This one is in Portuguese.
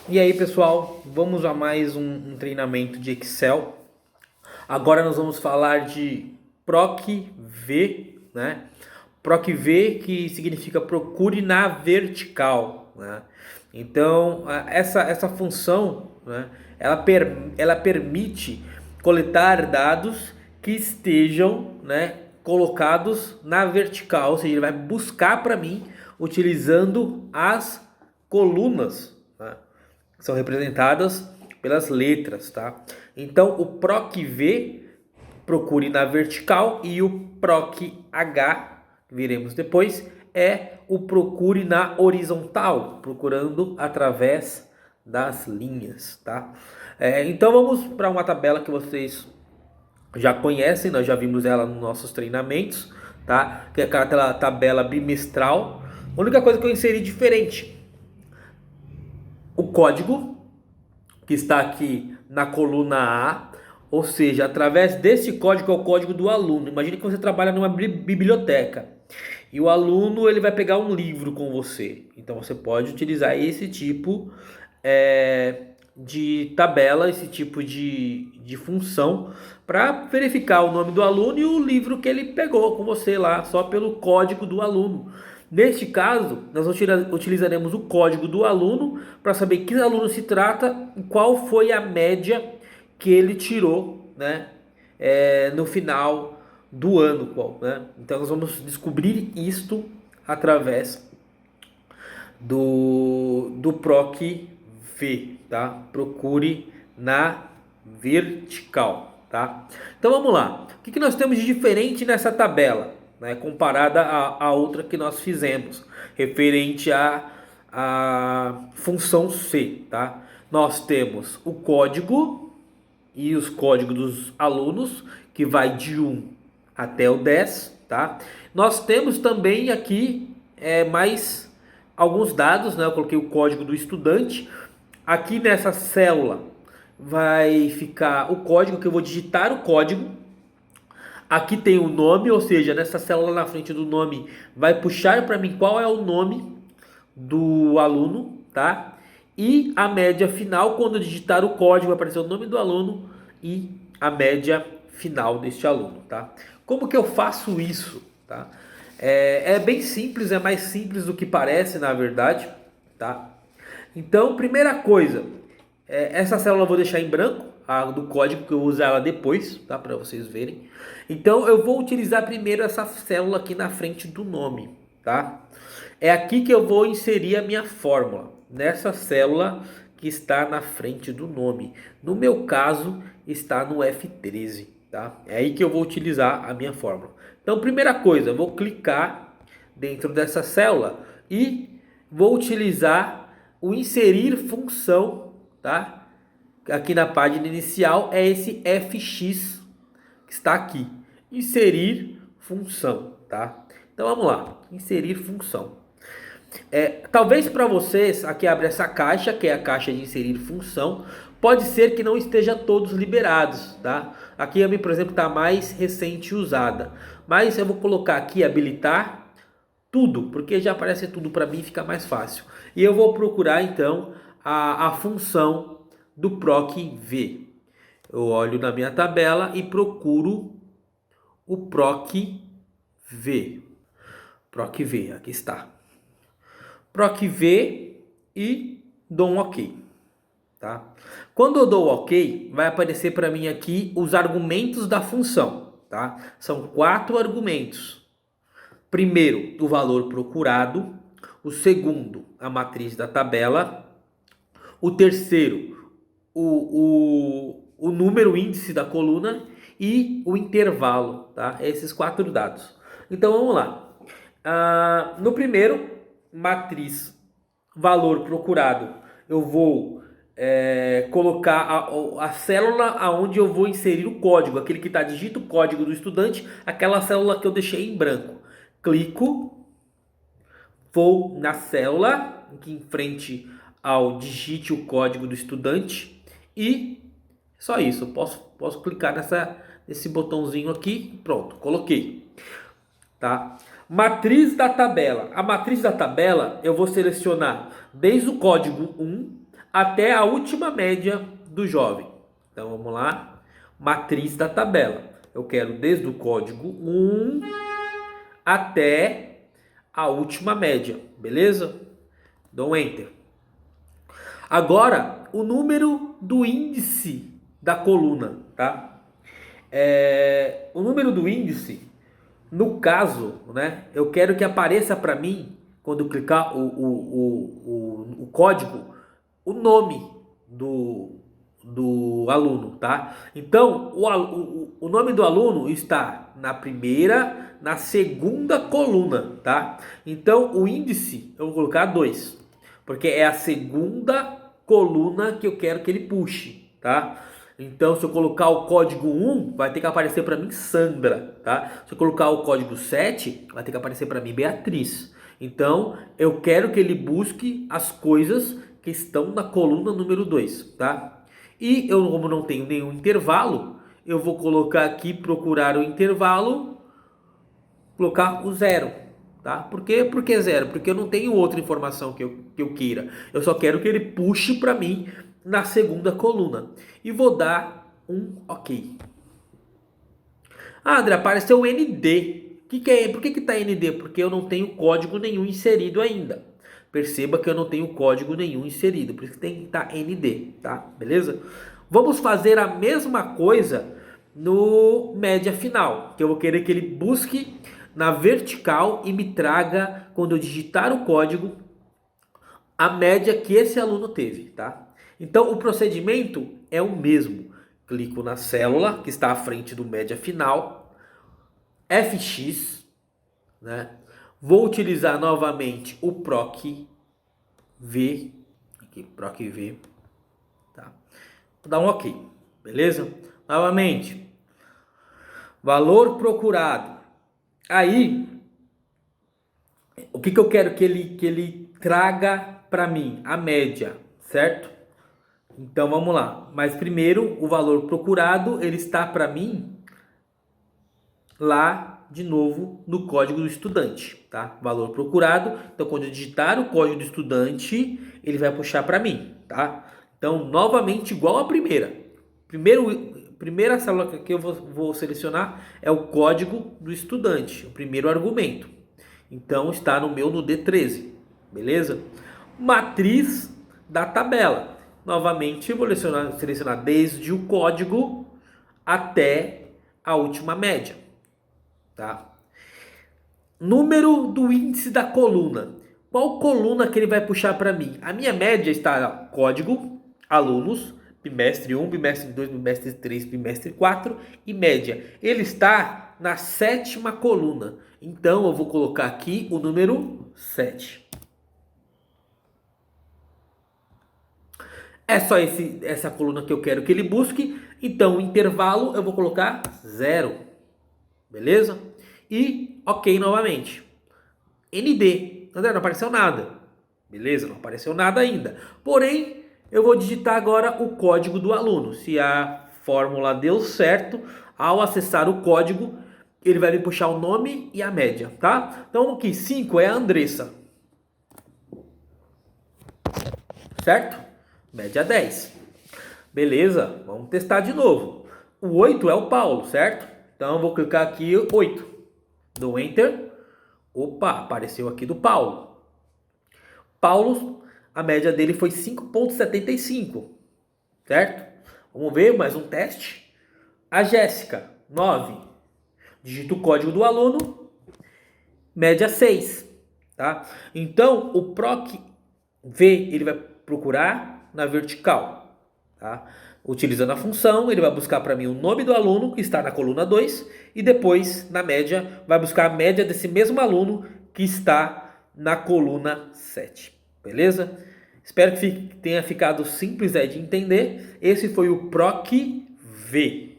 E aí, pessoal, vamos a mais um treinamento de Excel. Agora nós vamos falar de PROC-V, né? PROC-V que significa procure na vertical, né? Então, essa função, né, ela permite coletar dados que estejam, né, colocados na vertical, ou seja, ele vai buscar para mim utilizando as colunas, né? São representadas pelas letras, tá? Então o PROC-V procure na vertical e o PROC-H, que viremos depois, é o procure na horizontal, procurando através das linhas, tá? Então vamos para uma tabela que vocês já conhecem, nós já vimos ela nos nossos treinamentos, tá? Que é aquela tabela bimestral. A única coisa que eu inseri diferente, o código que está aqui na coluna A, ou seja, através desse código é o código do aluno. Imagine que você trabalha numa biblioteca e o aluno ele vai pegar um livro com você. Então você pode utilizar esse tipo de tabela, esse tipo de função para verificar o nome do aluno e o livro que ele pegou com você lá, só pelo código do aluno. Neste caso, nós utilizaremos o código do aluno para saber que aluno se trata e qual foi a média que ele tirou, né, no final do ano. Né? Então, nós vamos descobrir isto através do PROC-V, tá? Procure na vertical, tá? Então vamos lá. O que nós temos de diferente nessa tabela, né, comparada à outra que nós fizemos, referente à função C, tá? Nós temos o código e os códigos dos alunos, que vai de 1 até o 10, tá? Nós temos também aqui mais alguns dados, né? Eu coloquei o código do estudante. Aqui nessa célula vai ficar o código, que eu vou digitar o código. Aqui tem o nome, ou seja, nessa célula na frente do nome vai puxar para mim qual é o nome do aluno, tá? E a média final, quando eu digitar o código, vai aparecer o nome do aluno e a média final deste aluno, tá? Como que eu faço isso, tá? É bem simples, é mais simples do que parece, na verdade, tá? Então, primeira coisa, essa célula eu vou deixar em branco, a do código, que eu vou usar ela depois, tá? Para vocês verem. Então, eu vou utilizar primeiro essa célula aqui na frente do nome, tá? É aqui que eu vou inserir a minha fórmula, nessa célula que está na frente do nome. No meu caso, está no F13, tá? É aí que eu vou utilizar a minha fórmula. Então, primeira coisa, eu vou clicar dentro dessa célula e vou utilizar o inserir função, tá? Aqui na página inicial é esse fx que está aqui. Inserir função, tá? Então vamos lá, inserir função. Talvez para vocês, aqui abre essa caixa, que é a caixa de inserir função. Pode ser que não esteja todos liberados, tá? Aqui a minha, por exemplo, está mais recente usada. Mas eu vou colocar aqui habilitar tudo, porque já aparece tudo para mim, fica mais fácil. E eu vou procurar então a função do PROC-V. Eu olho na minha tabela e procuro o PROC-V. PROC-V, aqui está. PROC-V e dou um OK. Tá? Quando eu dou OK, vai aparecer para mim aqui os argumentos da função. Tá? São 4 argumentos. Primeiro, o valor procurado. O segundo, a matriz da tabela. O terceiro, o número, o índice da coluna. E o intervalo. Tá? Esses 4 dados. Então vamos lá. No primeiro, matriz valor procurado, eu vou colocar a célula aonde eu vou inserir o código, aquele que está digita o código do estudante, aquela célula que eu deixei em branco. Clico, vou na célula aqui em frente ao digite o código do estudante e só isso. Eu posso clicar nesse botãozinho aqui, pronto, coloquei, tá? Matriz da tabela. A matriz da tabela eu vou selecionar desde o código 1 até a última média do jovem. Então vamos lá, matriz da tabela. Eu quero desde o código 1 até a última média, beleza? Dou um Enter. Agora, o número do índice da coluna, tá? O número do índice, no caso, né, eu quero que apareça para mim, quando eu clicar o código, o nome do aluno, tá? Então, o nome do aluno está na primeira, na segunda coluna, tá? Então, o índice, eu vou colocar 2, porque é a segunda coluna que eu quero que ele puxe, tá? Então, se eu colocar o código 1, vai ter que aparecer para mim Sandra, tá? Se eu colocar o código 7, vai ter que aparecer para mim Beatriz. Então, eu quero que ele busque as coisas que estão na coluna número 2, tá? E eu, como não tenho nenhum intervalo, eu vou colocar aqui, procurar o intervalo, colocar o 0, tá? Por quê? Por que 0? Porque eu não tenho outra informação que eu queira. Eu só quero que ele puxe para mim na segunda coluna. E vou dar um OK. Ah, André, apareceu o ND. Por que está ND? Porque eu não tenho código nenhum inserido ainda. Perceba que eu não tenho código nenhum inserido, por isso que tem que estar ND, tá? Beleza? Vamos fazer a mesma coisa no média final, que eu vou querer que ele busque na vertical e me traga, quando eu digitar o código, a média que esse aluno teve, tá? Então o procedimento é o mesmo. Clico na célula que está à frente do média final, FX, né? Vou utilizar novamente o PROC V, aqui, PROC V, tá? Vou dar um OK, beleza? Novamente, valor procurado. Aí, o que eu quero que ele traga para mim? A média, certo? Então vamos lá. Mas primeiro, o valor procurado, ele está para mim lá de novo no código do estudante, tá? Valor procurado. Então quando eu digitar o código do estudante, ele vai puxar para mim, tá? Então novamente igual a primeira. Primeira célula que eu vou selecionar é o código do estudante, o primeiro argumento. Então está no D13, beleza? Matriz da tabela. Novamente eu vou selecionar desde o código até a última média. Tá? Número do índice da coluna. Qual coluna que ele vai puxar para mim? A minha média está código, alunos, bimestre 1, bimestre 2, bimestre 3, bimestre 4 e média. Ele está na 7ª coluna. Então eu vou colocar aqui o número 7. É só essa coluna que eu quero que ele busque. Então o intervalo eu vou colocar 0. Beleza? E OK novamente. ND. André, não apareceu nada. Beleza? Não apareceu nada ainda. Porém, eu vou digitar agora o código do aluno. Se a fórmula deu certo, ao acessar o código, ele vai me puxar o nome e a média, tá? Então, aqui, 5 é a Andressa. Certo? Média 10. Beleza? Vamos testar de novo. O 8 é o Paulo, certo? Então, eu vou clicar aqui 8. Dou Enter. Opa, apareceu aqui do Paulo. Paulo, a média dele foi 5,75. Certo? Vamos ver mais um teste. A Jéssica, 9. Digita o código do aluno. Média 6. Tá? Então, o PROC V, ele vai procurar na vertical. Tá? Utilizando a função, ele vai buscar para mim o nome do aluno, que está na coluna 2, e depois, na média, vai buscar a média desse mesmo aluno que está na coluna 7. Beleza? Espero que tenha ficado simples de entender. Esse foi o PROC V.